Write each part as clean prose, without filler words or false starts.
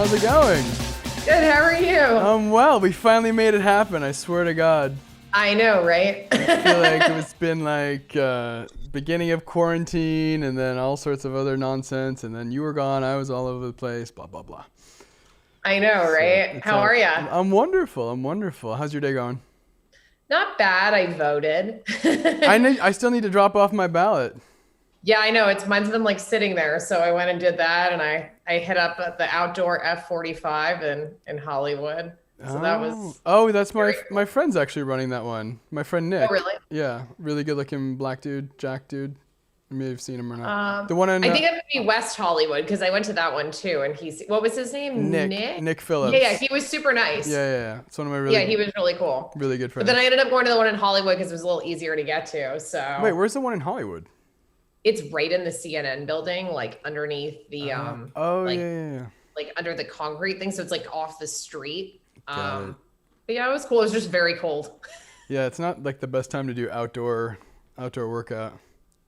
How's it going? Good, how are you? Well, we finally made it happen, I swear to God. I know, right? I feel like it's been like beginning of quarantine and then all sorts of other nonsense, and then you were gone, I was all over the place, blah, blah, blah. I know, right? So how are you? I'm wonderful. How's your day going? Not bad, I voted. I still need to drop off my ballot. Yeah, I know. Mine's been like sitting there. So I went and did that, and I hit up at the outdoor F45 in Hollywood. So that was. Oh, that's my friend's actually running that one. My friend Nick. Oh, really? Yeah, really good looking black dude, Jack dude. You may have seen him or not. The one in. I think it would be West Hollywood because I went to that one too, and what was his name? Nick Phillips. Yeah, he was super nice. Yeah. It's one of my he was really cool. Really good friends. But then I ended up going to the one in Hollywood because it was a little easier to get to. So. Wait, where's the one in Hollywood? It's right in the CNN building, like underneath the like under the concrete thing. So it's like off the street. But yeah, it was cool. It was just very cold. Yeah, it's not like the best time to do outdoor workout.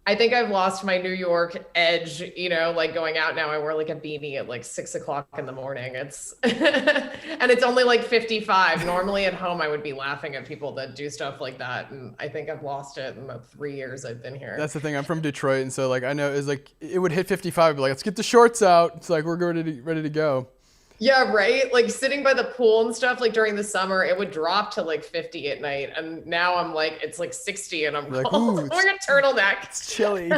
I think I've lost my New York edge, like going out now. I wear like a beanie at like 6 o'clock in the morning. It's and it's only like 55. Normally at home, I would be laughing at people that do stuff like that. And I think I've lost it in the 3 years I've been here. That's the thing. I'm from Detroit. And so like, I know it's like, it would hit 55. I'd be like, let's get the shorts out. It's like, we're ready to go. Yeah, right? Like sitting by the pool and stuff, like during the summer, it would drop to like 50 at night. And now I'm like, it's like 60 and I'm like, cold. I'm wearing a turtleneck. It's chilly.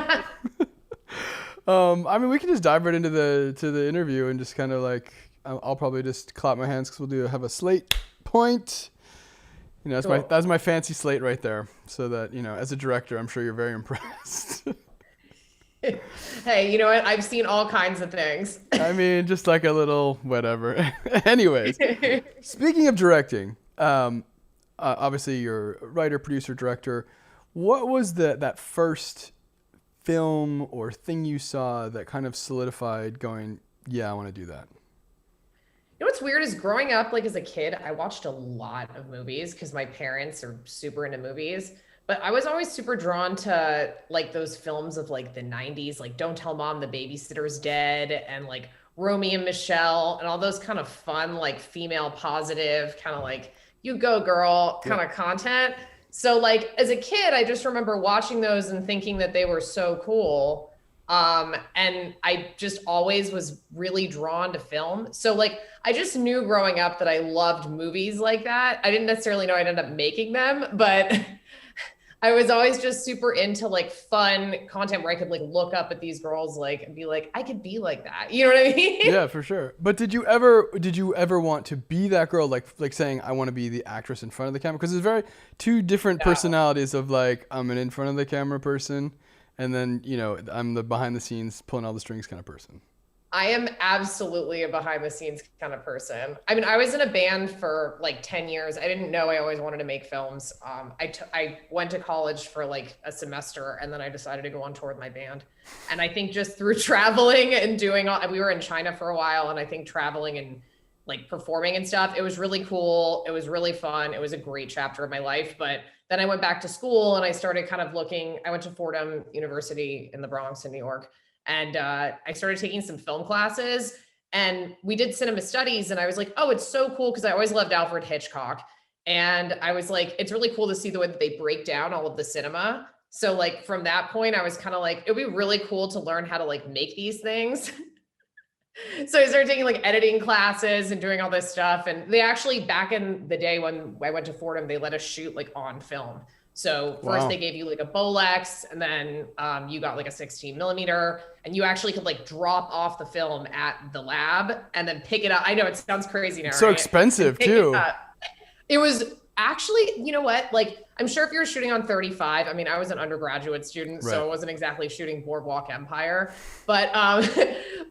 I mean, we can just dive right into the interview and just kind of like, I'll probably just clap my hands because we'll have a slate point. That's my fancy slate right there. So that, as a director, I'm sure you're very impressed. Hey, you know what? I've seen all kinds of things. I mean, just like a little whatever. Anyways, speaking of directing, obviously you're a writer, producer, director. What was that first film or thing you saw that kind of solidified going, yeah, I want to do that? You know what's weird is growing up, like as a kid, I watched a lot of movies because my parents are super into movies. But I was always super drawn to like those films of like the 90s, like Don't Tell Mom the Babysitter's Dead and like Romy and Michelle and all those kind of fun, like female positive, kind of like you go girl kind of content. So like as a kid, I just remember watching those and thinking that they were so cool. And I just always was really drawn to film. So like, I just knew growing up that I loved movies like that. I didn't necessarily know I'd end up making them, but I was always just super into like fun content where I could like look up at these girls like and be like, I could be like that. You know what I mean? Yeah, for sure. But did you ever want to be that girl? Like saying, I want to be the actress in front of the camera? Because there's two different personalities of like, I'm an in front of the camera person. And then, I'm the behind the scenes pulling all the strings kind of person. I am absolutely a behind the scenes kind of person. I mean, I was in a band for like 10 years. I didn't know I always wanted to make films. I went to college for like a semester and then I decided to go on tour with my band. And I think just through traveling and we were in China for a while, and I think traveling and like performing and stuff, it was really cool. It was really fun. It was a great chapter of my life. But then I went back to school and I started kind of I went to Fordham University in the Bronx in New York. And I started taking some film classes and we did cinema studies. And I was like, oh, it's so cool. Cause I always loved Alfred Hitchcock. And I was like, it's really cool to see the way that they break down all of the cinema. So like from that point, I was kind of like, it'd be really cool to learn how to like make these things. So I started taking like editing classes and doing all this stuff. And they actually, back in the day when I went to Fordham, they let us shoot like on film. So first they gave you like a Bolex, and then you got like a 16 millimeter, and you actually could like drop off the film at the lab and then pick it up. I know it sounds crazy now. So expensive too. It was actually, you know what? Like, I'm sure if you're shooting on 35, I mean, I was an undergraduate student, so I wasn't exactly shooting Boardwalk Empire, but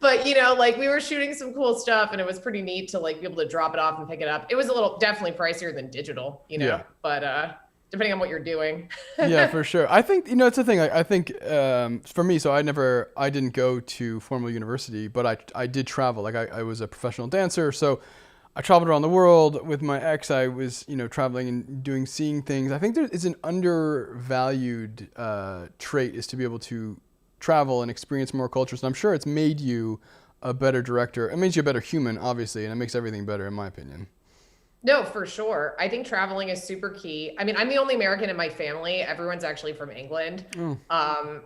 like we were shooting some cool stuff, and it was pretty neat to like be able to drop it off and pick it up. It was definitely pricier than digital, but depending on what you're doing. Yeah, for sure. I think, it's the thing. I think for me, so I didn't go to formal university, but I did travel. Like I was a professional dancer. So I traveled around the world with my ex. I was, traveling and seeing things. I think there is an undervalued trait is to be able to travel and experience more cultures. And I'm sure it's made you a better director. It makes you a better human, obviously, and it makes everything better, in my opinion. No, for sure. I think traveling is super key. I mean, I'm the only American in my family. Everyone's actually from England.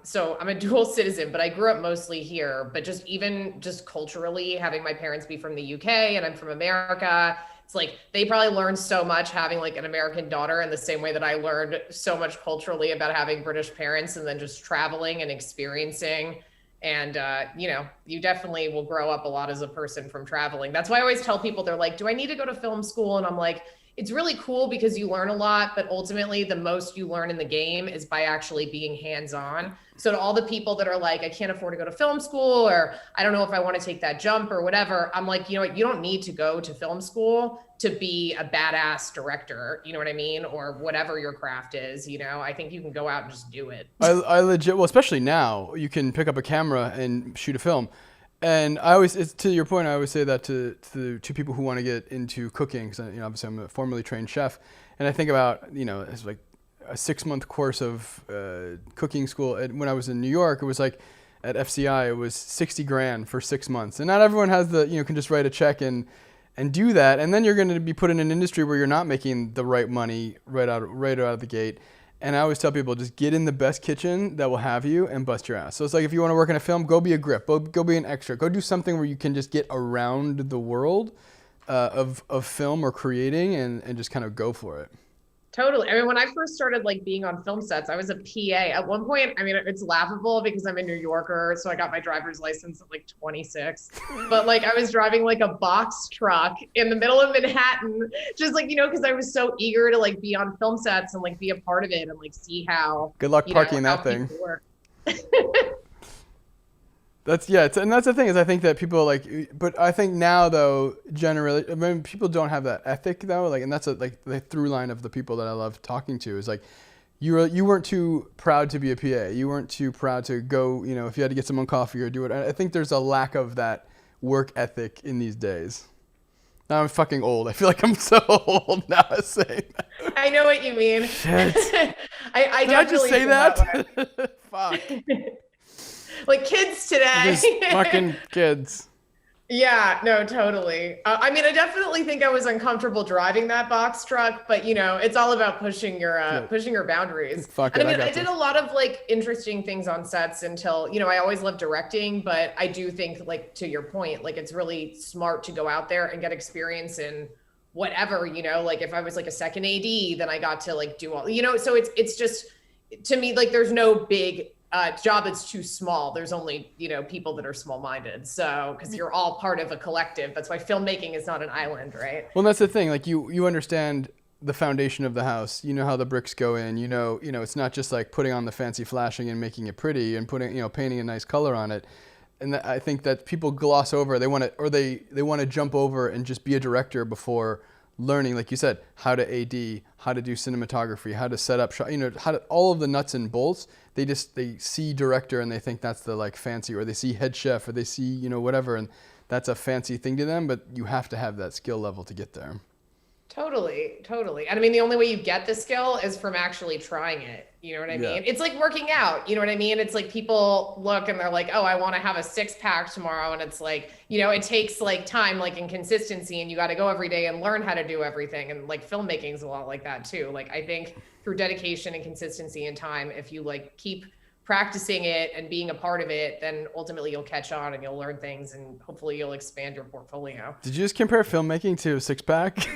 So I'm a dual citizen, but I grew up mostly here. But just culturally, having my parents be from the UK and I'm from America, it's like they probably learned so much having like an American daughter in the same way that I learned so much culturally about having British parents and then just traveling and experiencing. And, you definitely will grow up a lot as a person from traveling. That's why I always tell people, they're like, do I need to go to film school? And I'm like, it's really cool because you learn a lot, but ultimately the most you learn in the game is by actually being hands-on. So to all the people that are like, I can't afford to go to film school, or I don't know if I want to take that jump or whatever, I'm like, you know what, you don't need to go to film school to be a badass director, you know what I mean? Or whatever your craft is, I think you can go out and just do it. I legit, well, especially now, you can pick up a camera and shoot a film. And it's to your point, I always say that to people who want to get into cooking, because obviously I'm a formerly trained chef, and I think about it's like a 6-month course of cooking school. And when I was in New York, it was like at FCI, it was $60,000 for 6 months, and not everyone has can just write a check and do that, and then you're going to be put in an industry where you're not making the right money right out of the gate. And I always tell people, just get in the best kitchen that will have you and bust your ass. So it's like, if you want to work in a film, go be a grip, go be an extra, go do something where you can just get around the world of film or creating and just kind of go for it. Totally. I mean, when I first started like being on film sets, I was a PA. At one point, I mean, it's laughable because I'm a New Yorker, so I got my driver's license at like 26. But like I was driving like a box truck in the middle of Manhattan, just like, because I was so eager to like be on film sets and like be a part of it and like see how. Good luck parking that thing. And that's the thing, is I think that people but I think now though, generally, I mean, people don't have that ethic though, and that's like the through line of the people that I love talking to, is like, you weren't too proud to be a PA, you weren't too proud to go, if you had to get someone coffee or do it. I think there's a lack of that work ethic in these days. Now I'm fucking old. I feel like I'm so old now saying that. I know what you mean. Shit. I Did I just say that? Fuck. Like kids today. Just fucking kids. Yeah, no, totally. I mean, I definitely think I was uncomfortable driving that box truck, but it's all about pushing your boundaries. Fuck and it, I mean, I did a lot of like interesting things on sets until, I always loved directing, but I do think, like, to your point, like it's really smart to go out there and get experience in whatever, like if I was like a second AD, then I got to like do all, so it's just, to me, like there's no big job that's too small. There's only, people that are small-minded. So, because you're all part of a collective. That's why filmmaking is not an island, right? Well, that's the thing. Like you understand the foundation of the house. You know how the bricks go in. It's not just like putting on the fancy flashing and making it pretty and painting a nice color on it. And I think that people gloss over. They want to jump over and just be a director before learning, like you said, how to AD, how to do cinematography, how to set up shot, how to, all of the nuts and bolts. They see director and they think that's the like fancy, or they see head chef, or they see, whatever, and that's a fancy thing to them, but you have to have that skill level to get there. Totally. And I mean, the only way you get the skill is from actually trying it. You know what I mean? It's like working out. You know what I mean? It's like people look and they're like, oh, I want to have a 6-pack tomorrow. And it's like, it takes like time, like, and consistency, and you got to go every day and learn how to do everything. And like filmmaking is a lot like that too. Like, I think through dedication and consistency and time, if you like keep practicing it and being a part of it, then ultimately you'll catch on and you'll learn things, and hopefully you'll expand your portfolio. Did you just compare filmmaking to a 6-pack?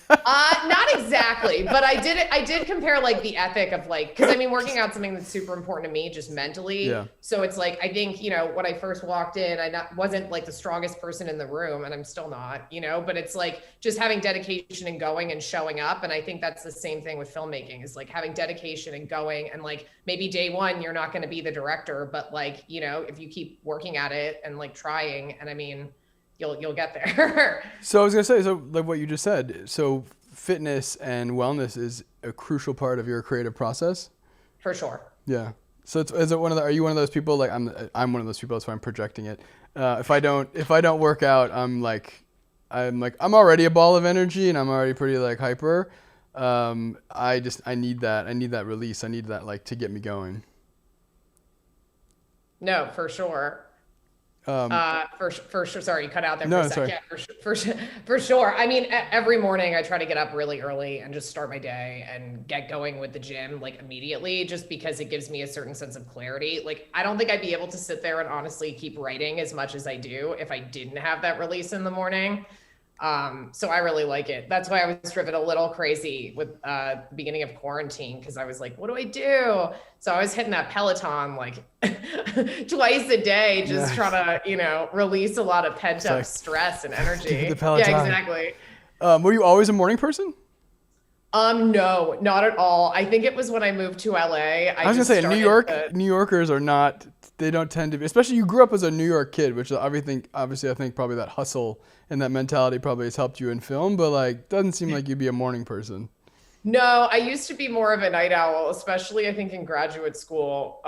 Not exactly, but I did compare like the ethic of like, because I mean, working out something that's super important to me just mentally. Yeah. So it's like, I think, when I first walked in, wasn't like the strongest person in the room, and I'm still not, but it's like just having dedication and going and showing up. And I think that's the same thing with filmmaking, is like having dedication and going, and like maybe day one, you're not going to be the director, but like, if you keep working at it and like trying, and I mean, you'll get there. So I was gonna say, so like what you just said, so fitness and wellness is a crucial part of your creative process. For sure. Yeah. So is it are you one of those people, like I'm one of those people, that's why I'm projecting it. If I don't work out, I'm already a ball of energy and I'm already pretty like hyper. I need that release. I need that like to get me going. No, for sure. For sure. Sorry, you cut out there No, for a sorry. second. For sure. I mean, every morning I try to get up really early and just start my day and get going with the gym like immediately, just because it gives me a certain sense of clarity. Like, I don't think I'd be able to sit there and honestly keep writing as much as I do if I didn't have that release in the morning. So I really like it. That's why I was driven a little crazy with the beginning of quarantine, because I was like, what do I do? So I was hitting that Peloton like twice a day, just trying to, release a lot of pent up stress and energy. The Peloton. Yeah, exactly. Were you always a morning person? No, not at all. I think it was when I moved to LA. I was gonna say New Yorkers are not. They don't tend to be. Especially you grew up as a New York kid, which obviously I think probably that hustle and that mentality probably has helped you in film. But like, doesn't seem like you'd be a morning person. No, I used to be more of a night owl, especially I think in graduate school.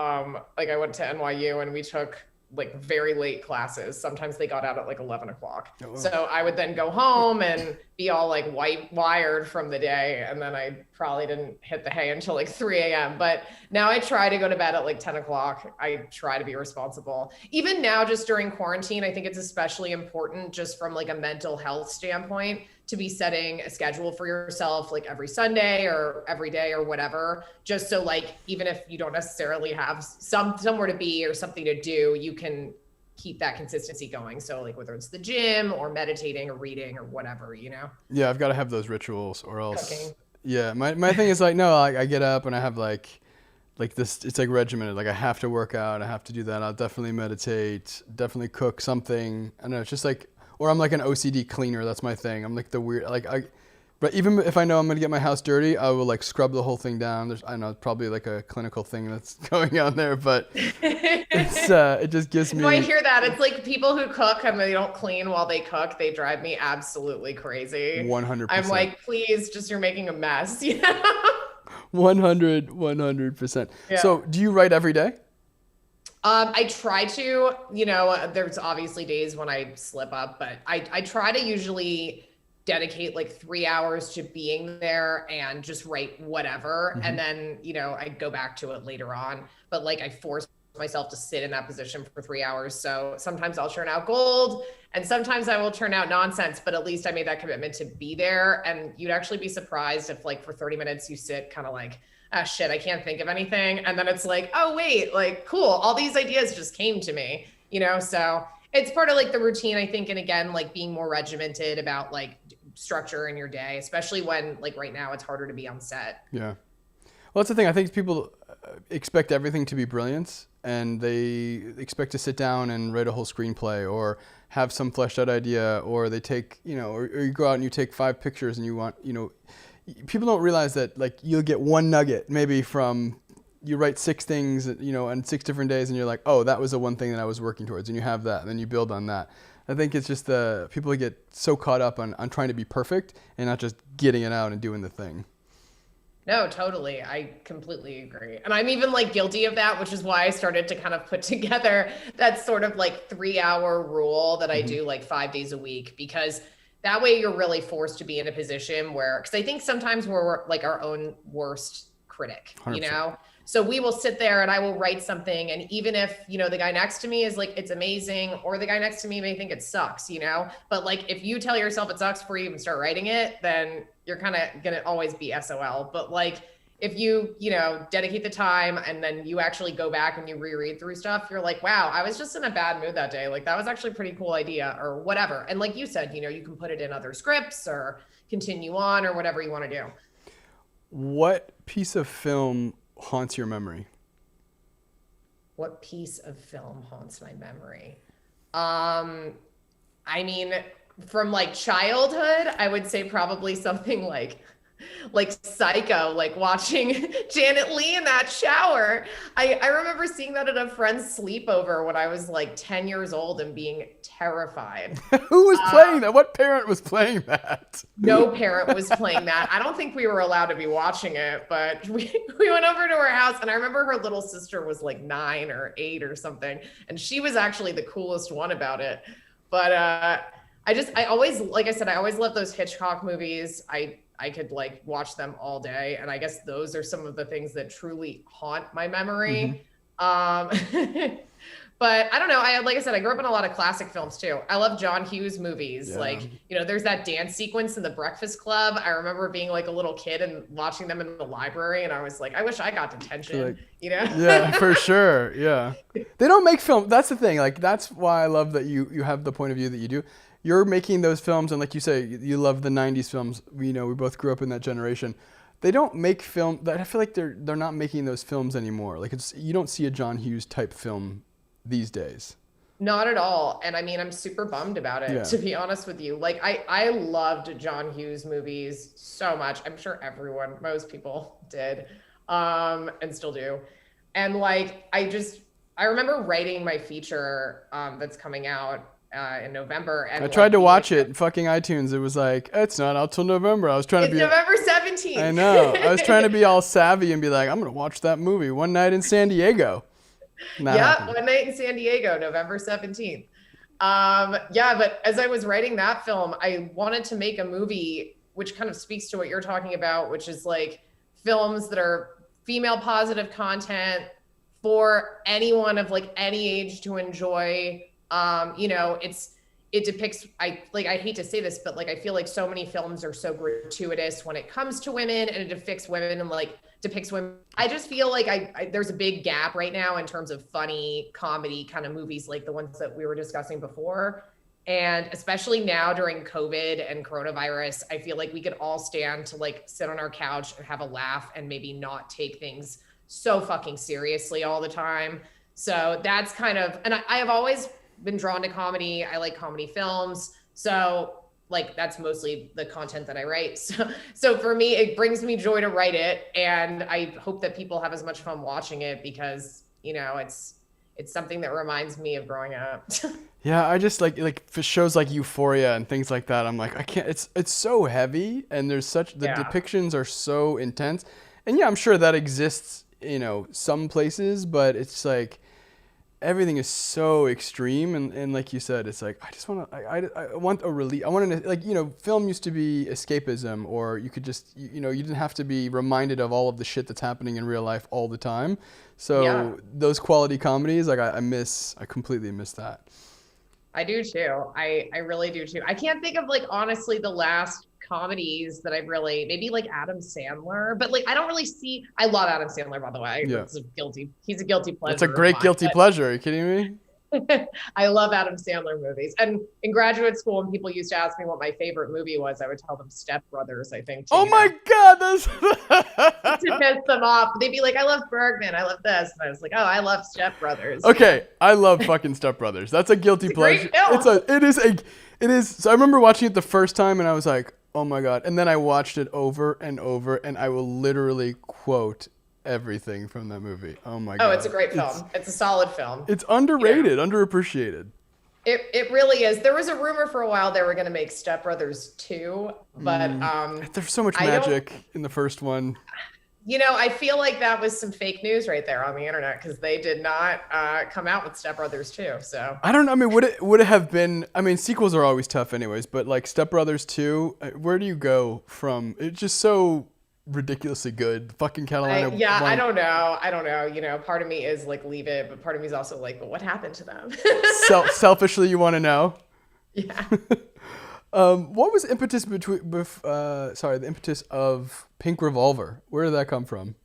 Like I went to NYU and we took like very late classes. Sometimes they got out at like 11 o'clock. Oh, wow. So I would then go home and be all like wired from the day. And then I probably didn't hit the hay until like 3 a.m. But now I try to go to bed at like 10 o'clock. I try to be responsible. Even now, just during quarantine, I think it's especially important just from like a mental health standpoint to be setting a schedule for yourself like every Sunday or every day or whatever, just so like, even if you don't necessarily have somewhere to be or something to do, you can keep that consistency going. So like whether it's the gym or meditating or reading or whatever, Yeah, I've got to have those rituals or else. Cooking. Yeah, my thing is like, no, I get up and I have like this, it's like regimented. Like I have to work out, I have to do that. I'll definitely meditate, definitely cook something. I don't know, it's just like, or I'm like an OCD cleaner. That's my thing. I'm like the weird, but even if I know I'm going to get my house dirty, I will like scrub the whole thing down. I know it's probably like a clinical thing that's going on there, but it just gives me. No, I hear that. It's like people who cook and they don't clean while they cook. They drive me absolutely crazy. 100%. I'm like, please, you're making a mess. 100%. Yeah. So do you write every day? I try to, there's obviously days when I slip up, but I try to usually dedicate like 3 hours to being there and just write whatever. Mm-hmm. And then, I go back to it later on, but like I force myself to sit in that position for 3 hours. So sometimes I'll churn out gold and sometimes I will churn out nonsense, but at least I made that commitment to be there. And you'd actually be surprised if like for 30 minutes you sit kind of like, ah, shit, I can't think of anything. And then it's like, oh, wait, like, cool. All these ideas just came to me, so it's part of like the routine, I think. And again, like being more regimented about like structure in your day, especially when like right now it's harder to be on set. Yeah. Well, that's the thing. I think people expect everything to be brilliant and they expect to sit down and write a whole screenplay or have some fleshed out idea, or they take, or you go out and you take 5 pictures and you want, people don't realize that like you'll get one nugget maybe from you write 6 things, on 6 different days, and you're like, oh, that was the one thing that I was working towards, and you have that, and then you build on that. I think it's just people get so caught up on trying to be perfect and not just getting it out and doing the thing. No, totally. I completely agree. And I'm even like guilty of that, which is why I started to kind of put together that sort of like 3-hour rule that I do like 5 days a week, because that way you're really forced to be in a position where, because I think sometimes we're like our own worst critic, 100%. So we will sit there and I will write something. And even if, the guy next to me is like, it's amazing, or the guy next to me may think it sucks, but like, if you tell yourself it sucks before you even start writing it, then you're kind of going to always be SOL. But like, if you, dedicate the time and then you actually go back and you reread through stuff, you're like, wow, I was just in a bad mood that day. Like that was actually a pretty cool idea or whatever. And like you said, you can put it in other scripts or continue on or whatever you want to do. What piece of film haunts your memory? What piece of film haunts my memory? I mean, from like childhood, I would say probably something like Psycho, like watching Janet Leigh in that shower. I remember seeing that at a friend's sleepover when I was like 10 years old and being terrified. Who was playing that? What parent was playing that? No parent was playing that. I don't think we were allowed to be watching it, but we went over to her house and I remember her little sister was like 9 or 8 or something. And she was actually the coolest one about it. But I always, like I said, I always loved those Hitchcock movies. I could like watch them all day. And I guess those are some of the things that truly haunt my memory. But I don't know. Like I said, I grew up in a lot of classic films too. I love John Hughes movies. Yeah. Like, you know, there's that dance sequence in The Breakfast Club. I remember being like a little kid and watching them in the library, and I was like, I wish I got detention, Like, you know? yeah, for sure. Yeah. They don't make film. That's the thing. Like, that's why I love that you have the point of view that you do. You're making those films, and like you say, you love the 90s films. We know we both grew up in that generation. They don't make film. I feel like they're not making those films anymore. Like, you don't see a John Hughes type film these days. Not at all. And I mean, I'm super bummed about it, Yeah. to be honest with you. Like, I loved John Hughes movies so much. I'm sure most people did, and still do. And like, I remember writing my feature that's coming out in November. And I tried to being watch like, it. Fucking iTunes. It was like, it's not out till November. I was trying to It's be. November 17th. I know. I was trying to be all savvy and be like, I'm gonna watch that movie one night in San Diego. Yeah, One Night in San Diego, November 17th. Yeah, but as I was writing that film, I wanted to make a movie which kind of speaks to what you're talking about, which is like films that are female positive content for anyone of like any age to enjoy. You know, it depicts, I hate to say this, but like I feel like so many films are so gratuitous when it comes to women, and it depicts women and like depicts women. I just feel like there's a big gap right now in terms of funny comedy kind of movies like the ones that we were discussing before. And especially now during COVID and coronavirus, I feel like we could all stand to like sit on our couch and have a laugh and maybe not take things so fucking seriously all the time. So that's kind of, and I have always been drawn to comedy. I like comedy films. So like, that's mostly the content that I write. So for me, it brings me joy to write it. And I hope that people have as much fun watching it because, you know, it's something that reminds me of growing up. Yeah, I just like for shows like Euphoria and things like that. I'm like, I can't. It's so heavy, and there's the depictions are so intense. And yeah, I'm sure that exists, you know, some places, but it's like everything is so extreme. And like you said, it's like I just want to. I want a relief. I want to, like, you know, film used to be escapism, or you could just, you know, you didn't have to be reminded of all of the shit that's happening in real life all the time. So those quality comedies, like I completely miss that. I do too. I really do too. I can't think of like, honestly, the last comedies that I've really, maybe like Adam Sandler, but like, I don't really see, I love Adam Sandler, by the way. Yeah. He's a guilty pleasure. It's a great guilty pleasure. Are you kidding me? I love Adam Sandler movies. And in graduate school, when people used to ask me what my favorite movie was, I would tell them Step Brothers, I think. Oh my God, that's to piss them off. They'd be like, I love Bergman, I love this. And I was like, oh, I love Step Brothers. Okay, I love fucking Step Brothers. That's a guilty pleasure. It is. So I remember watching it the first time and I was like, oh my God. And then I watched it over and over, and I will literally quote everything from that movie. Oh my God. Oh, it's a great film. It's a solid film. It's underrated, underappreciated. It really is. There was a rumor for a while they were going to make Step Brothers 2, but there's so much magic in the first one. You know, I feel like that was some fake news right there on the internet, because they did not come out with Step Brothers 2. So I don't know. I mean, would it have been? I mean, sequels are always tough, anyways. But like Step Brothers 2, where do you go from? It's just so ridiculously good. Fucking Catalina. I don't know. You know, part of me is like, leave it, but part of me is also like, but what happened to them? Selfishly, you want to know. Yeah. What was the impetus of Pink Revolver? Where did that come from?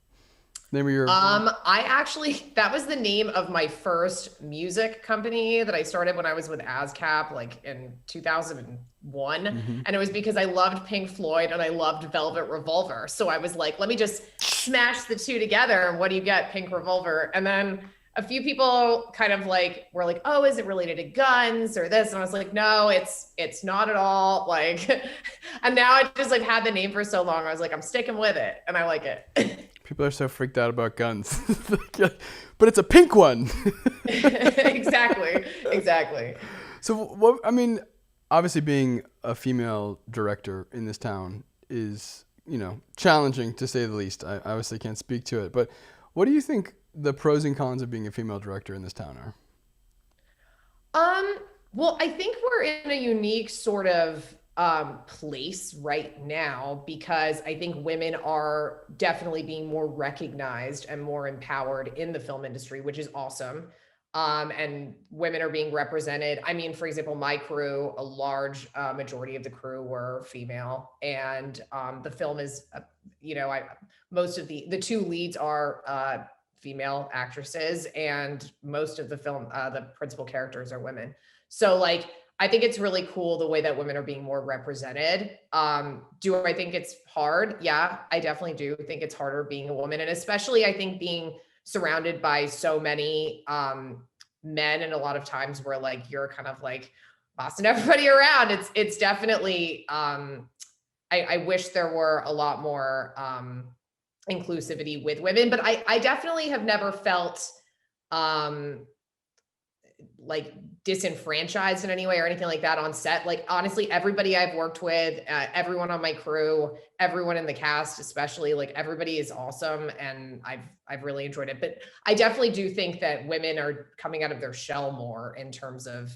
Name of your that was the name of my first music company that I started when I was with ASCAP, like in 2001. And it was because I loved Pink Floyd and I loved Velvet Revolver. So I was like, let me just smash the two together. And what do you get? Pink Revolver. And then a few people kind of like were like, oh, is it related to guns or this? And I was like, no, it's not at all. Like, and now I just like had the name for so long. I was like, I'm sticking with it, and I like it. People are so freaked out about guns, but it's a pink one. Exactly. So what? I mean, obviously, being a female director in this town is, you know, challenging to say the least. I obviously can't speak to it, but what do you think the pros and cons of being a female director in this town are? Well, I think we're in a unique sort of place right now, because I think women are definitely being more recognized and more empowered in the film industry, which is awesome. and women are being represented. I mean, for example, my crew, a large majority of the crew were female, and the film is, most of the two leads are female actresses, and most of the film, the principal characters are women. So like, I think it's really cool the way that women are being more represented. Do I think it's hard? Yeah, I definitely do think it's harder being a woman, and especially I think being surrounded by so many men, and a lot of times where like you're kind of like bossing everybody around. It's definitely I wish there were a lot more inclusivity with women, but I definitely have never felt like disenfranchised in any way or anything like that on set. Like honestly, everybody I've worked with, everyone on my crew, everyone in the cast, especially, like everybody is awesome, and I've really enjoyed it. But I definitely do think that women are coming out of their shell more in terms of,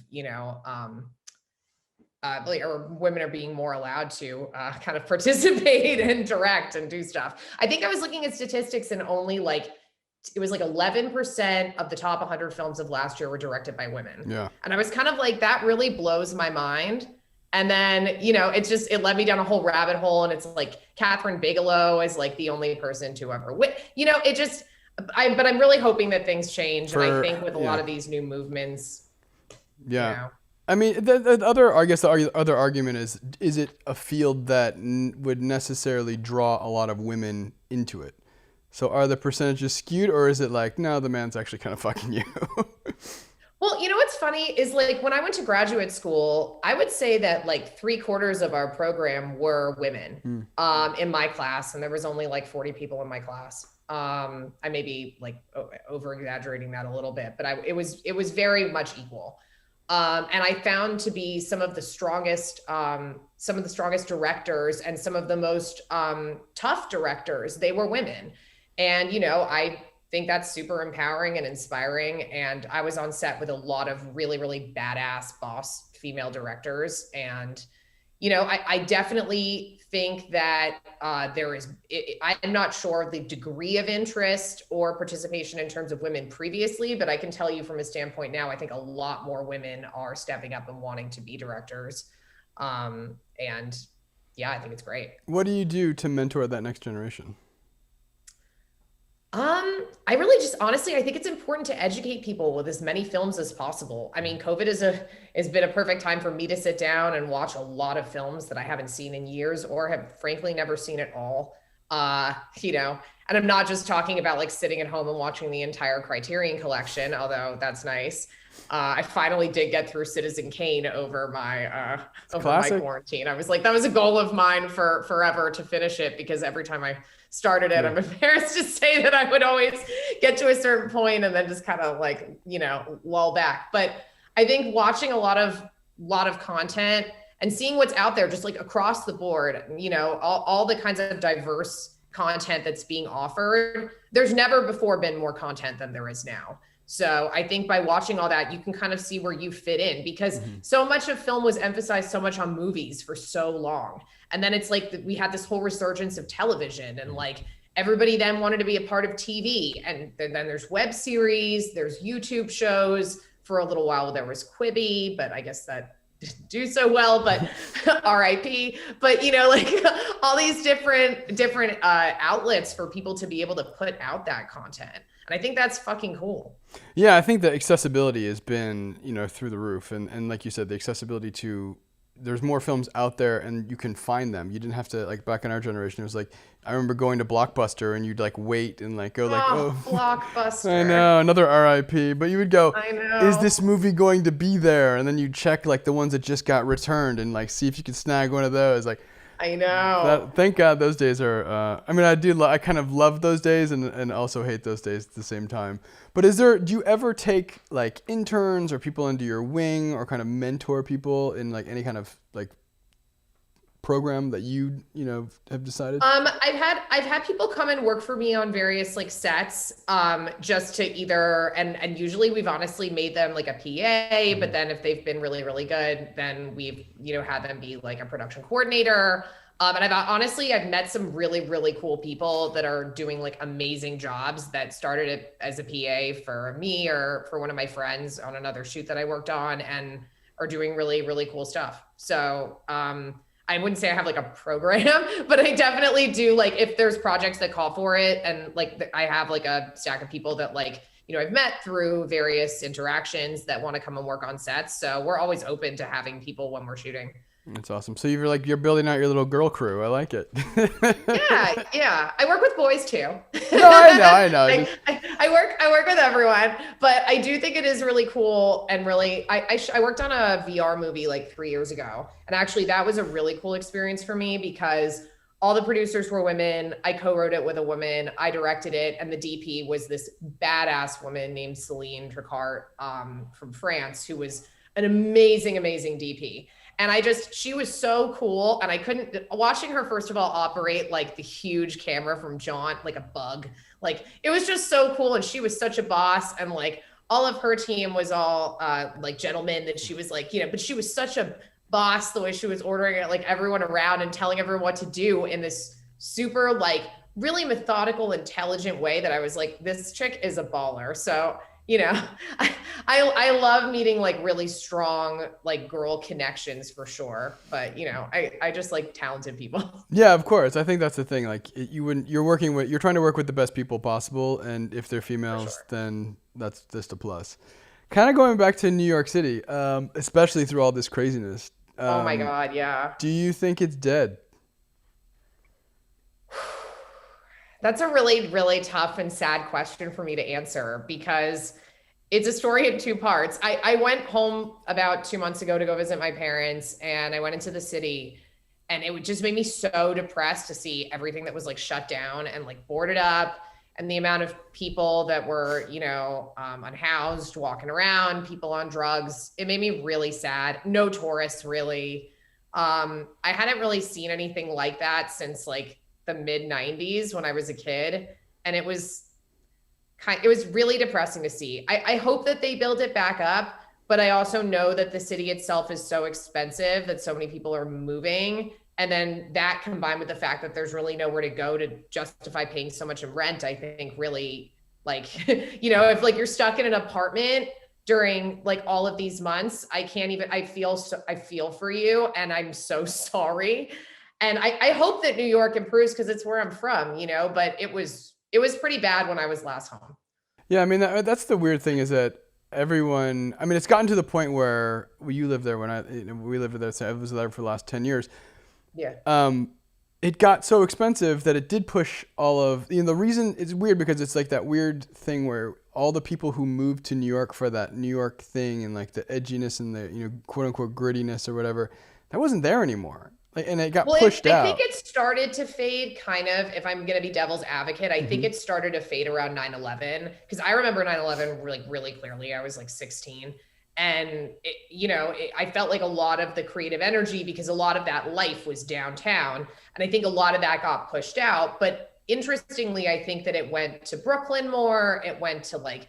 or women are being more allowed to kind of participate and direct and do stuff. I think I was looking at statistics, and only like it was like 11% of the top 100 films of last year were directed by women. Yeah. And I was kind of like, that really blows my mind. And then, it led me down a whole rabbit hole. And it's like Catherine Bigelow is like the only person to ever win. But I'm really hoping that things change. And I think with a lot of these new movements. Yeah. I mean, the other argument is it a field that would necessarily draw a lot of women into it? So are the percentages skewed, or is it like, no, the man's actually kind of fucking you? Well, what's funny is like when I went to graduate school, I would say that like 3/4 of our program were women in my class. And there was only like 40 people in my class. I may be like over exaggerating that a little bit, but it was very much equal. And I found to be some of the strongest directors and some of the most tough directors, they were women. And, I think that's super empowering and inspiring. And I was on set with a lot of really, really badass boss female directors. And, I definitely think that I'm not sure of the degree of interest or participation in terms of women previously, but I can tell you from a standpoint now, I think a lot more women are stepping up and wanting to be directors. And yeah, I think it's great. What do you do to mentor that next generation? I really just, honestly, I think it's important to educate people with as many films as possible. I mean, COVID has been a perfect time for me to sit down and watch a lot of films that I haven't seen in years or have frankly never seen at all. And I'm not just talking about like sitting at home and watching the entire Criterion collection, although that's nice. I finally did get through Citizen Kane over my quarantine. I was like, that was a goal of mine for forever to finish it, because every time I started it, I'm embarrassed to say that I would always get to a certain point and then just kind of like, lull back. But I think watching a lot of content and seeing what's out there, just like across the board, all the kinds of diverse content that's being offered, there's never before been more content than there is now. So I think by watching all that, you can kind of see where you fit in, because so much of film was emphasized so much on movies for so long. And then it's like we had this whole resurgence of television, and like everybody then wanted to be a part of TV. And then there's web series, there's YouTube shows. For a little while there was Quibi, but I guess that didn't do so well, but RIP. But like all these different outlets for people to be able to put out that content. And I think that's fucking cool. Yeah, I think the accessibility has been, through the roof. And like you said, the accessibility to, there's more films out there and you can find them. You didn't have to, like back in our generation, it was like, I remember going to Blockbuster and you'd like wait and like go Blockbuster. I know, another RIP. But you would go, I know, is this movie going to be there? And then you check like the ones that just got returned and like see if you could snag one of those. Like, I know. Thank God those days are, I kind of love those days and also hate those days at the same time. But do you ever take like interns or people under your wing or kind of mentor people in like any kind of like program that you have decided? I've had people come and work for me on various like sets, just to either, and usually we've honestly made them like a PA, but then if they've been really, really good, then we've, had them be like a production coordinator. And I've met some really, really cool people that are doing like amazing jobs that started it as a PA for me or for one of my friends on another shoot that I worked on and are doing really, really cool stuff. So, I wouldn't say I have like a program, but I definitely do like if there's projects that call for it. And like I have like a stack of people that like, I've met through various interactions that want to come and work on sets. So we're always open to having people when we're shooting. That's awesome. So you're building out your little girl crew. I like it. Yeah. I work with boys too. No, I know. I work with everyone, but I do think it is really cool and really. I worked on a VR movie like 3 years ago, and actually that was a really cool experience for me because all the producers were women. I co-wrote it with a woman. I directed it, and the DP was this badass woman named Celine Tricart from France, who was an amazing, amazing DP. And she was so cool. And watching her, first of all, operate like the huge camera from Jaunt, like a bug, like it was just so cool. And she was such a boss. And like all of her team was all like gentlemen that she was like, but she was such a boss the way she was ordering it, like everyone around and telling everyone what to do in this super like really methodical, intelligent way that I was like, this chick is a baller. So I love meeting like really strong like girl connections for sure, but I just like talented people. Yeah, of course. I think that's the thing. Like you're trying to work with the best people possible, and if they're females, sure. then that's just a plus. Kind of going back to New York City, especially through all this craziness. Oh my God, yeah. Do you think it's dead? That's a really, really tough and sad question for me to answer because it's a story in two parts. I went home about 2 months ago to go visit my parents, and I went into the city, and it just made me so depressed to see everything that was like shut down and like boarded up, and the amount of people that were, unhoused, walking around, people on drugs. It made me really sad. No tourists really. I hadn't really seen anything like that since like the mid 90s when I was a kid. And it was really depressing to see. I hope that they build it back up, but I also know that the city itself is so expensive that so many people are moving. And then that combined with the fact that there's really nowhere to go to justify paying so much in rent, I think really like, if like you're stuck in an apartment during like all of these months, I feel for you and I'm so sorry. And I hope that New York improves because it's where I'm from, but it was pretty bad when I was last home. Yeah, I mean, that's the weird thing is that everyone, I mean, it's gotten to the point where you lived there we lived there, so I was there for the last 10 years. Yeah. It got so expensive that it did push all of, the reason it's weird because it's like that weird thing where all the people who moved to New York for that New York thing and like the edginess and the, quote unquote grittiness or whatever, that wasn't there anymore. And it got pushed out. I think it started to fade kind of, if I'm going to be devil's advocate, I think it started to fade around 9/11 because I remember 9/11 really, really clearly. I was like 16 and I felt like a lot of the creative energy because a lot of that life was downtown. And I think a lot of that got pushed out. But interestingly, I think that it went to Brooklyn more. It went to like,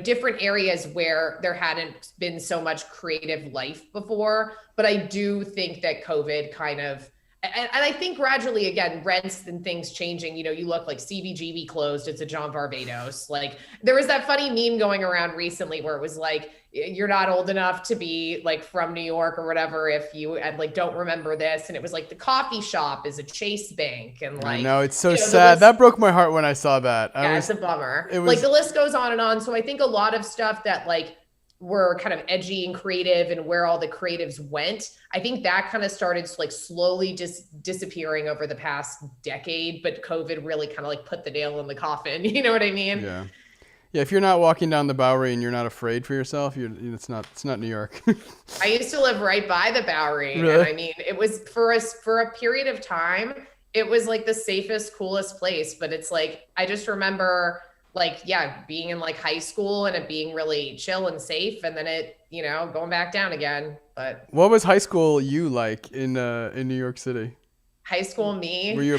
different areas where there hadn't been so much creative life before. But I do think that COVID kind of, and I think gradually, again, rents and things changing, you look like CBGB closed, it's a John Varvatos. Like there was that funny meme going around recently where it was like, you're not old enough to be like from New York or whatever if you don't remember this. And it was like the coffee shop is a Chase Bank. And like, no, it's so sad. That broke my heart when I saw that. It's a bummer. Like the list goes on and on. So I think a lot of stuff that like were kind of edgy and creative and where all the creatives went, I think that kind of started like slowly just disappearing over the past decade. But COVID really kind of like put the nail in the coffin. You know what I mean? Yeah. Yeah, if you're not walking down the Bowery and you're not afraid for yourself, it's not New York. I used to live right by the Bowery, really? And I mean, it was for a period of time, it was like the safest, coolest place. But it's like I just remember, like, being in like high school and it being really chill and safe, and then it, going back down again. But what was high school you like in New York City? High school me? Were you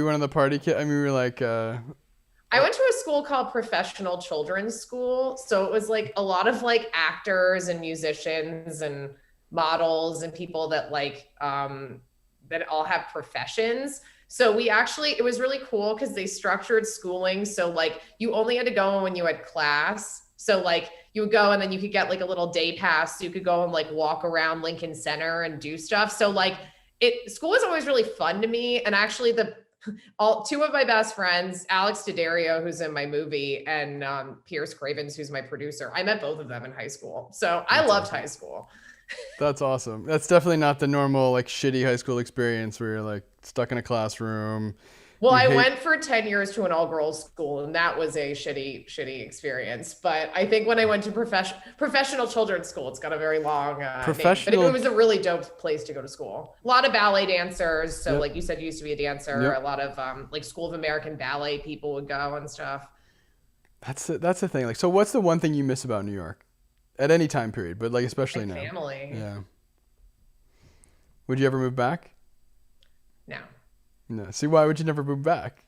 one of the party kids? I mean, we were like. I went to a school called Professional Children's School. So it was like a lot of like actors and musicians and models and people that like, that all have professions. So it was really cool because they structured schooling. So like you only had to go when you had class. So like you would go and then you could get like a little day pass. So you could go and like walk around Lincoln Center and do stuff. So like school was always really fun to me. And actually two of my best friends, Alex Daddario, who's in my movie, and Pierce Cravens, who's my producer, I met both of them in high school. So I loved high school. That's awesome. That's definitely not the normal like shitty high school experience where you're like stuck in a classroom. Well, I went for 10 years to an all-girls school, and that was a shitty experience. But I think when I went to professional children's school, it's got a very long name, but it was a really dope place to go to school. A lot of ballet dancers. So like you said, you used to be a dancer. A lot of like School of American Ballet people would go and stuff. That's the thing. Like, so what's the one thing you miss about New York? At any time period, but like especially now. Family. Yeah. Would you ever move back? No. No. See, why would you never move back?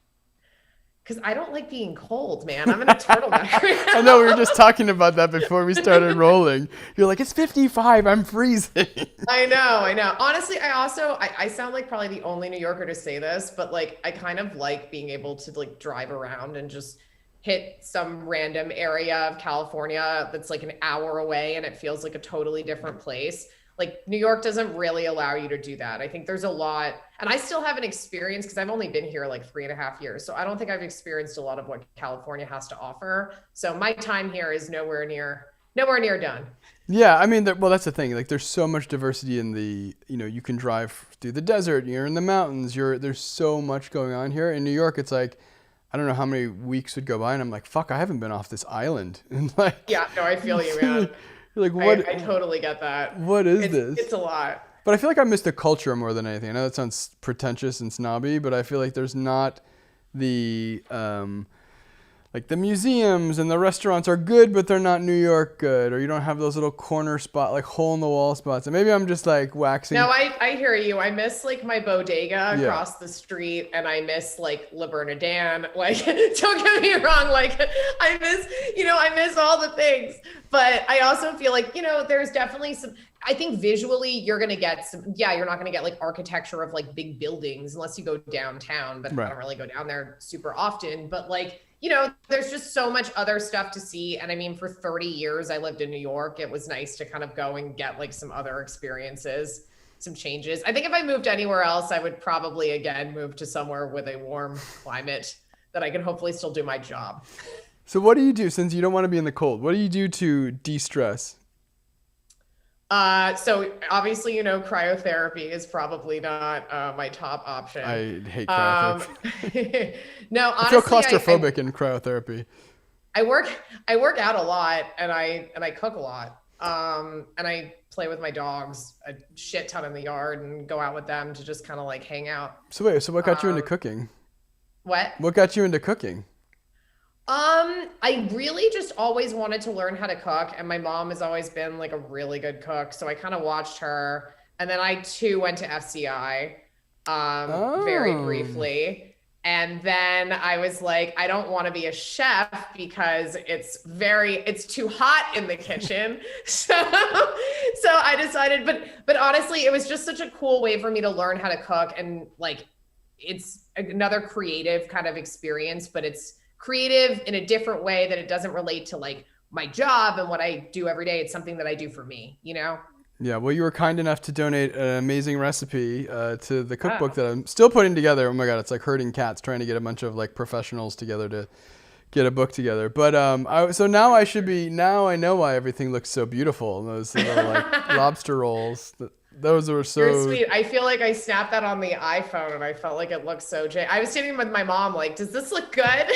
Because I don't like being cold, man. I'm in a turtleneck right now. I know, we were just talking about that before we started rolling. You're like, it's 55, I'm freezing. I know. Honestly, I sound like probably the only New Yorker to say this, but like I kind of like being able to like drive around and just hit some random area of California that's like an hour away and it feels like a totally different place. Like New York doesn't really allow you to do that. I think there's a lot, and I still haven't experienced, because I've only been here like 3.5 years. So I don't think I've experienced a lot of what California has to offer. So my time here is nowhere near done. Yeah, I mean, well, that's the thing. Like, there's so much diversity in the, you can drive through the desert, you're in the mountains, there's so much going on here. In New York, it's like, I don't know how many weeks would go by, and I'm like, fuck, I haven't been off this island. And like, yeah, no, I feel you, man. Like, what? I totally get that. What is this? It's a lot. But I feel like I miss the culture more than anything. I know that sounds pretentious and snobby, but I feel like there's not the like the museums and the restaurants are good, but they're not New York good, or you don't have those little corner spot, like hole in the wall spots. And maybe I'm just like waxing. No, I hear you. I miss like my bodega across the street, and I miss like Le Bernardin. Like, don't get me wrong. Like, I miss all the things, but I also feel like, there's definitely some, I think visually you're going to get you're not going to get like architecture of like big buildings unless you go downtown, but I don't really go down there super often, but like, there's just so much other stuff to see. And I mean, for 30 years, I lived in New York. It was nice to kind of go and get like some other experiences, some changes. I think if I moved anywhere else, I would probably, again, move to somewhere with a warm climate that I can hopefully still do my job. So what do you do, since you don't want to be in the cold? What do you do to de-stress? So obviously, cryotherapy is probably not my top option. I hate cryotherapy. No, honestly, I feel claustrophobic in cryotherapy. I work out a lot, and I cook a lot. And I play with my dogs a shit ton in the yard and go out with them to just kind of like hang out. So wait, what got you into cooking? What got you into cooking? I really just always wanted to learn how to cook, and my mom has always been like a really good cook. So I kind of watched her, and then I too went to FCI, very briefly. And then I was like, I don't want to be a chef because it's too hot in the kitchen. So I decided, but honestly, it was just such a cool way for me to learn how to cook. And like, it's another creative kind of experience, but it's creative in a different way that it doesn't relate to like my job and what I do every day. It's something that I do for me, Yeah, well, you were kind enough to donate an amazing recipe to the cookbook that I'm still putting together. Oh my God, it's like herding cats, trying to get a bunch of like professionals together to get a book together. But so now I know why everything looks so beautiful. Those little like lobster rolls. Those were so You're sweet. I feel like I snapped that on the iPhone and I felt like it looked so I was sitting with my mom like, does this look good?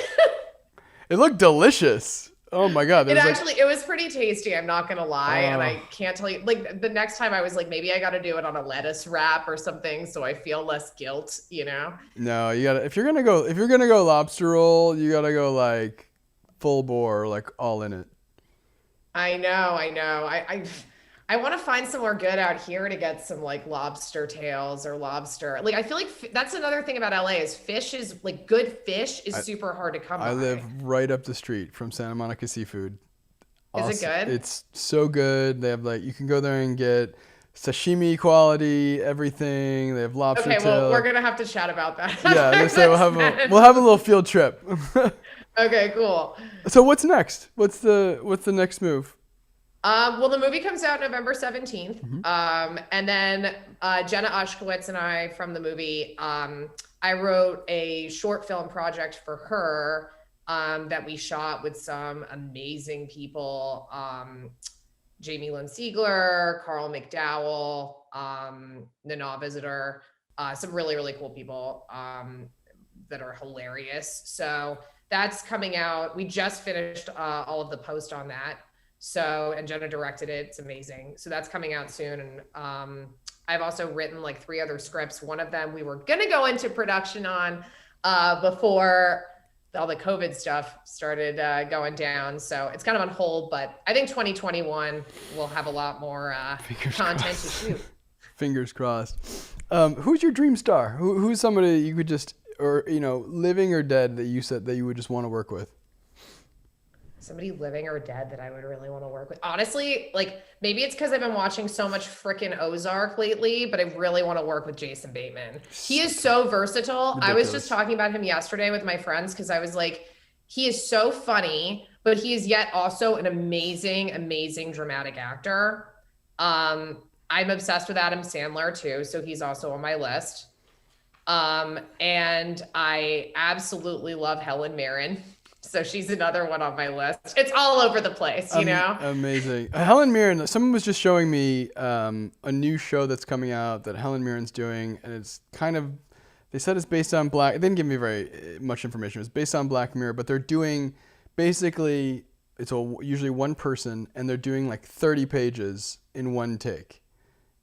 It looked delicious. Oh my God. It was pretty tasty. I'm not going to lie. And I can't tell you, like the next time I was like, maybe I got to do it on a lettuce wrap or something. So I feel less guilt, No, you gotta, if you're going to go lobster roll, you gotta go like full bore, like all in it. I know. I want to find somewhere good out here to get some like lobster tails or lobster. Like, I feel like that's another thing about LA is good fish is super hard to come by. I live right up the street from Santa Monica Seafood. Is it good? It's so good. They have you can go there and get sashimi quality, everything. They have lobster Okay, tail. well, we're gonna have to chat about that. Yeah, they say we'll have a little field trip. Okay, cool. So what's next? What's the next move? Well, the movie comes out November 17th. And then Jenna Ushkowitz and I from the movie, I wrote a short film project for her that we shot with some amazing people. Jamie Lynn Siegler, Carl McDowell, Nana Visitor, some really, really cool people that are hilarious. So that's coming out. We just finished all of the post on that. So, and Jenna directed it. It's amazing. So that's coming out soon. And I've also written like 3 other scripts. One of them we were going to go into production on before all the COVID stuff started going down. So it's kind of on hold, but I think 2021 will have a lot more content to shoot. Fingers crossed. Who's your dream star? Who's somebody you could just, or, you know, living or dead, that you said that you would just want to work with? Somebody living or dead that I would really want to work with. Honestly, like maybe it's because I've been watching so much freaking Ozark lately, but I really want to work with Jason Bateman. He is so versatile. Ridiculous. I was just talking about him yesterday with my friends because I was like, he is so funny, but he is yet also an amazing, amazing dramatic actor. I'm obsessed with Adam Sandler too, so he's also on my list. And I absolutely love Helen Mirren. So she's another one on my list. It's all over the place, you know? Amazing. Helen Mirren, someone was just showing me a new show that's coming out that Helen Mirren's doing, and it's kind of, they said it's based on Black, they didn't give me very much information. It was based on Black Mirror, but they're doing, basically, it's usually one person, and they're doing like 30 pages in one take.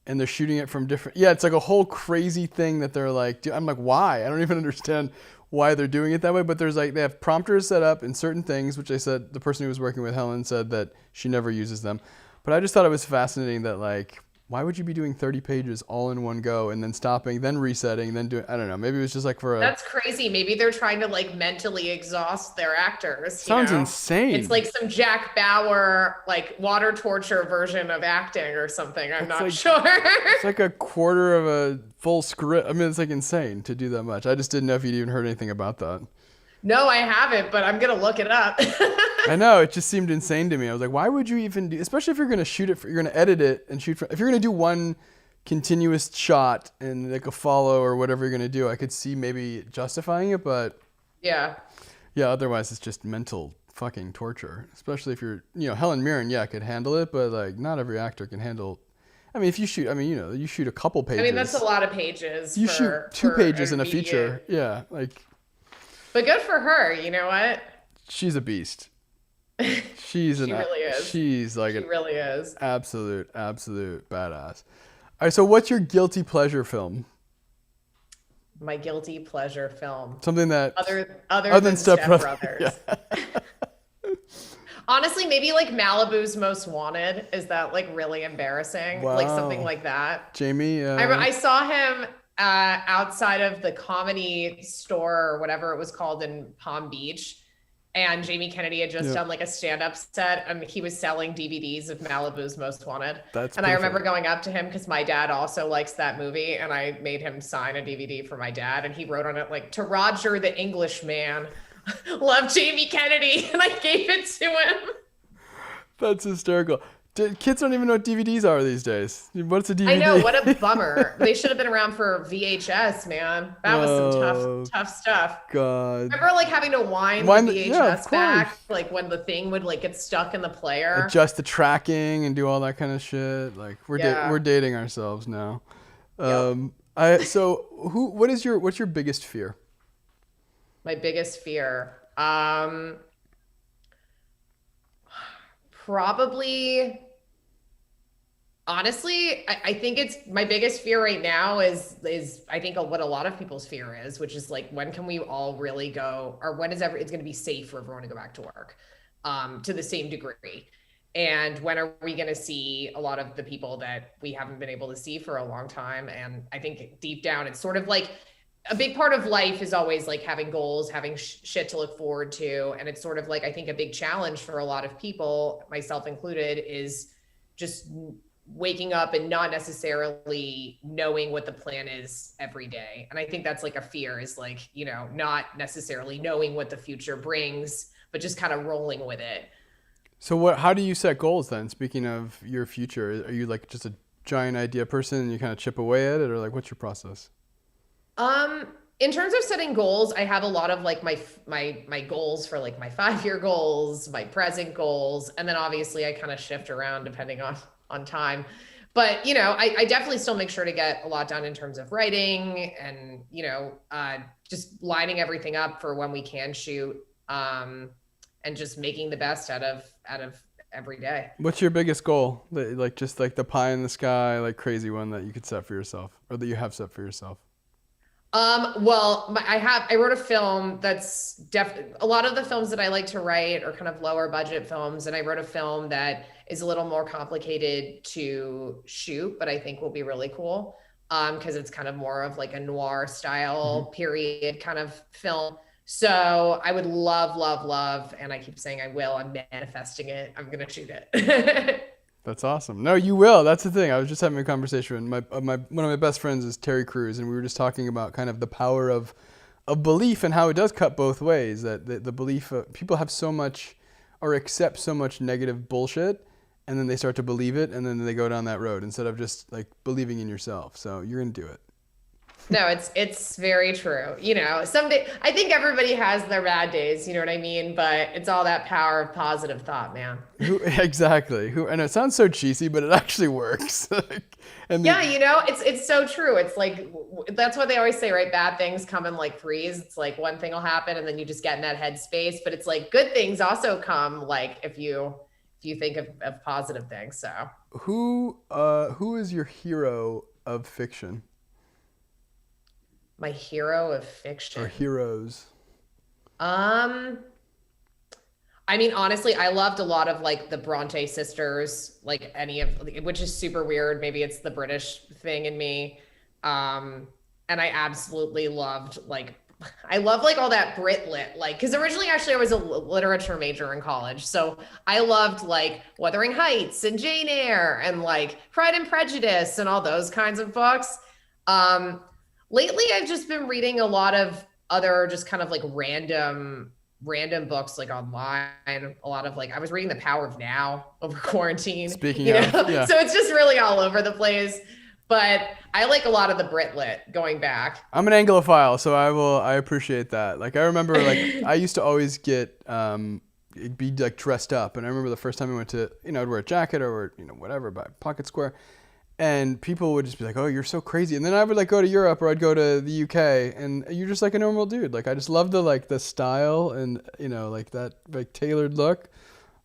And they're shooting it from different, it's like a whole crazy thing that they're like, I'm like, why? I don't even understand why they're doing it that way, but there's like, they have prompters set up in certain things, which they said, the person who was working with Helen said that she never uses them. But I just thought it was fascinating that, like, why would you be doing 30 pages all in one go and then stopping, then resetting, then doing, I don't know, maybe it was just like for a... That's crazy. Maybe they're trying to like mentally exhaust their actors. Sounds insane. It's like some Jack Bauer, like water torture version of acting or something. I'm not sure. It's like a quarter of a full script. I mean, it's like insane to do that much. I just didn't know if you'd even heard anything about that. No, I haven't, but I'm going to look it up. I know, it just seemed insane to me. I was like, why would you even do, especially if you're going to shoot it, you're going to edit it and shoot, if you're going to do one continuous shot and like a follow or whatever you're going to do, I could see maybe justifying it, but yeah, otherwise it's just mental fucking torture, especially if you're, Helen Mirren, could handle it, but like not every actor can handle. I mean, if you shoot, you shoot a couple pages. I mean, that's a lot of pages. You shoot 2 pages in a feature. Yeah, like. But good for her. You know what? She's a beast. She really is. She's like, she really is. Absolute badass. All right, so what's your guilty pleasure film? My guilty pleasure film. Something that other than Step Brothers. Yeah. Honestly, maybe like Malibu's Most Wanted. Is that like really embarrassing? Wow. Like something like that. Jamie. I saw him outside of the Comedy Store or whatever it was called in Palm Beach. And Jamie Kennedy had just done like a stand-up set, and he was selling DVDs of Malibu's Most Wanted. I remember going up to him because my dad also likes that movie, and I made him sign a DVD for my dad, and he wrote on it like, "To Roger the Englishman, love Jamie Kennedy," and I gave it to him. That's hysterical. Kids don't even know what DVDs are these days. What's a DVD? I know, what a bummer. They should have been around for VHS, man. That was some tough stuff. God. Remember like having to wind the VHS back, like when the thing would like get stuck in the player. Adjust the tracking and do all that kind of shit. Like we're dating ourselves now. What's your biggest fear? My biggest fear. Probably, honestly, I think it's my biggest fear right now is I think what a lot of people's fear is, which is like, when can we all really go, or when is it's going to be safe for everyone to go back to work to the same degree? And when are we going to see a lot of the people that we haven't been able to see for a long time? And I think deep down, it's sort of like, a big part of life is always like having goals, having shit to look forward to. And it's sort of like, I think a big challenge for a lot of people, myself included, is just waking up and not necessarily knowing what the plan is every day. And I think that's like a fear, is like, you know, not necessarily knowing what the future brings, but just kind of rolling with it. So how do you set goals then? Speaking of your future, are you like just a giant idea person and you kind of chip away at it, or like what's your process? In terms of setting goals, I have a lot of like my goals for like my 5-year goals, my present goals, and then obviously I kind of shift around depending on time. But you know, I definitely still make sure to get a lot done in terms of writing and, you know, just lining everything up for when we can shoot, and just making the best out of every day. What's your biggest goal? Like just like the pie in the sky, like crazy one that you could set for yourself, or that you have set for yourself? Well, I wrote a film that's a lot of the films that I like to write are kind of lower budget films. And I wrote a film that is a little more complicated to shoot, but I think will be really cool. Cause it's kind of more of like a noir style period kind of film. So I would love, and I keep saying I will, I'm manifesting it. I'm going to shoot it. That's awesome. No, you will. That's the thing. I was just having a conversation with one of my best friends is Terry Crews, and we were just talking about kind of the power of belief and how it does cut both ways. That the belief people have so much or accept so much negative bullshit, and then they start to believe it, and then they go down that road instead of just like believing in yourself. So you're gonna do it. No, it's very true. You know, someday I think everybody has their bad days, you know what I mean? But it's all that power of positive thought, man. Exactly. And it sounds so cheesy, but it actually works. Yeah, you know, it's so true. It's like, that's what they always say, right? Bad things come in like threes. It's like one thing will happen and then you just get in that headspace. But it's like good things also come like if you think of positive things. So who is your hero of fiction? My hero of fiction. Or heroes. I mean, honestly, I loved a lot of like the Bronte sisters, like which is super weird. Maybe it's the British thing in me. And I absolutely loved I love like all that Brit lit, like, cause originally actually I was a literature major in college. So I loved like Wuthering Heights and Jane Eyre and like Pride and Prejudice and all those kinds of books. Lately, I've just been reading a lot of other just kind of like random books like online. A lot of like I was reading The Power of Now over quarantine. Speaking of, yeah. So it's just really all over the place. But I like a lot of the Brit lit going back. I'm an Anglophile, so I appreciate that. Like I remember like I used to always be like dressed up, and I remember the first time I went to, you know, I'd wear a jacket or wear, you know, whatever, by Pocket Square. And people would just be like, "Oh, you're so crazy." And then I would like go to Europe or I'd go to the UK, and you're just like a normal dude. Like I just love the style and, you know, like that like tailored look.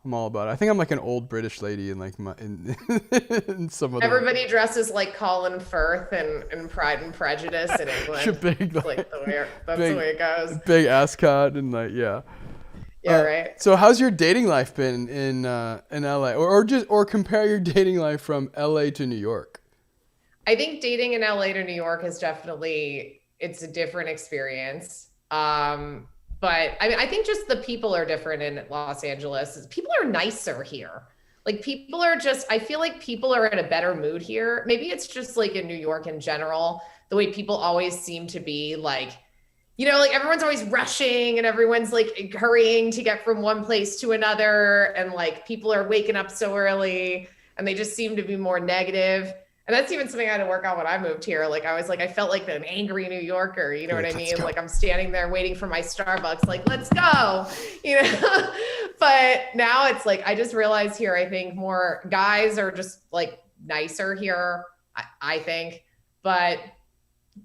I'm all about it. I think I'm like an old British lady in like in some of everybody dresses like Colin Firth and Pride and Prejudice in England. That's the way it goes. Big ascot and like yeah. Yeah, right. So how's your dating life been in LA, or compare your dating life from LA to New York? I think dating in LA to New York is it's a different experience. But I mean, I think just the people are different in Los Angeles. People are nicer here. Like I feel like people are in a better mood here. Maybe it's just like in New York in general, the way people always seem to be like, you know, like everyone's always rushing and everyone's like hurrying to get from one place to another. And like people are waking up so early and they just seem to be more negative. And that's even something I had to work on when I moved here. Like I felt like an angry New Yorker, you know what I mean? Like I'm standing there waiting for my Starbucks, like, let's go, you know? But now it's like, I just realized here, I think more guys are just like nicer here, I think. But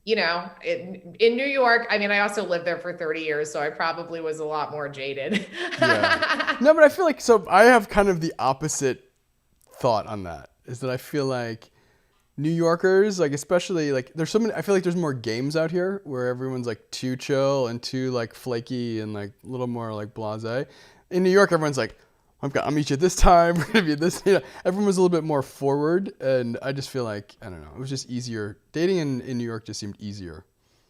you know, in New York, I mean, I also lived there for 30 years, so I probably was a lot more jaded. Yeah. No, but I feel like, so I have kind of the opposite thought on that, is that I feel like New Yorkers, like especially like I feel like there's more games out here where everyone's like too chill and too like flaky and like a little more like blasé. In New York, everyone's like, I'll meet you at this time. We're gonna be this. You know, everyone was a little bit more forward, and I just feel like I don't know. It was just easier. Dating in New York just seemed easier.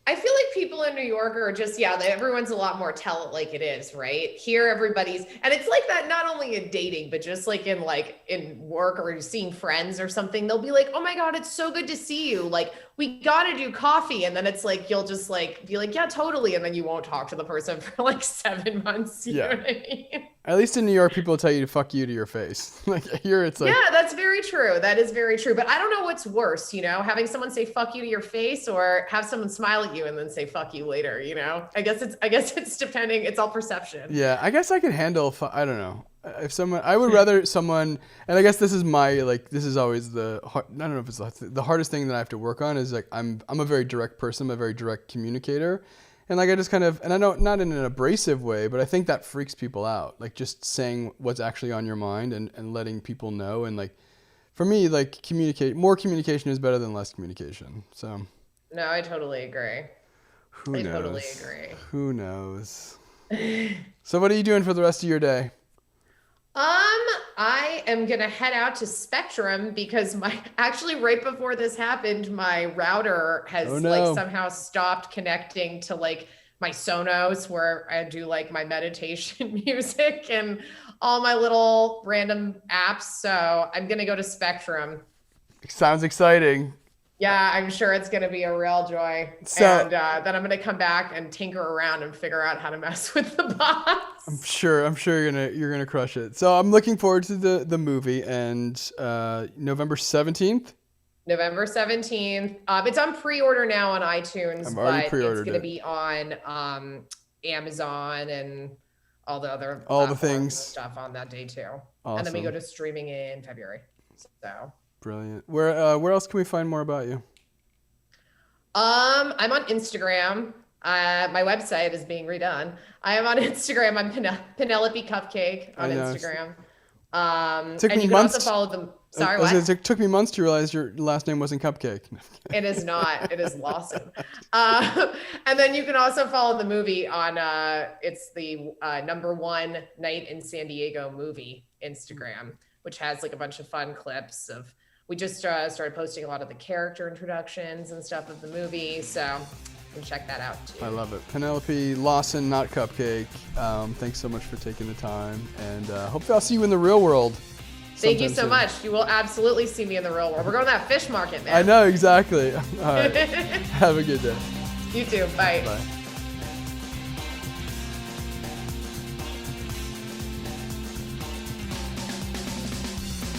I feel like people people in New York are just, everyone's a lot more tell it like it is, right? Here, everybody's, and it's like that not only in dating, but just in work or seeing friends or something, they'll be like, oh my God, it's so good to see you. Like, we got to do coffee. And then it's like, you'll just be like, yeah, totally. And then you won't talk to the person for 7 months. You know what I mean? At least in New York, people tell you to fuck you to your face. Here it's like. Yeah, that's very true. That is very true. But I don't know what's worse, having someone say fuck you to your face or have someone smile at you and then say fuck you later, I guess it's depending. It's all perception. Yeah, I guess I could handle, I don't know. If someone, I would rather someone, and I guess this is my, this is always I don't know if it's the hardest thing that I have to work on is I'm a very direct person, I'm a very direct communicator. And I just kind of, and I know not in an abrasive way, but I think that freaks people out. Just saying what's actually on your mind and letting people know. And for me, more communication is better than less communication. So. No, I totally agree. Who knows? Who knows? So what are you doing for the rest of your day? I am going to head out to Spectrum because actually right before this happened, my router has somehow stopped connecting to my Sonos where I do my meditation music and all my little random apps. So I'm going to go to Spectrum. Sounds exciting. Yeah, I'm sure it's going to be a real joy. And then I'm going to come back and tinker around and figure out how to mess with the box. I'm sure you're gonna crush it. So I'm looking forward to the movie and November 17th. November 17th. It's on pre-order now on iTunes, but it's going to be on Amazon and all the other things stuff on that day too. Awesome. And then we go to streaming in February. So. Brilliant. Where else can we find more about you? I'm on Instagram. My website is being redone. I am on Instagram. I'm Penelope Cupcake on Instagram. And you can also follow them. Sorry, what? It took me months to realize your last name wasn't Cupcake. It is not. It is Lawson. And then you can also follow the movie on, it's the #1 Night in San Diego movie Instagram, which has a bunch of fun clips of, we just started posting a lot of the character introductions and stuff of the movie. So you can check that out too. I love it. Penelope Lawson, not Cupcake. Thanks so much for taking the time. And hopefully I'll see you in the real world. Thank you so much. You will absolutely see me in the real world. We're going to that fish market, man. I know, exactly. All right. Have a good day. You too. Bye. Bye.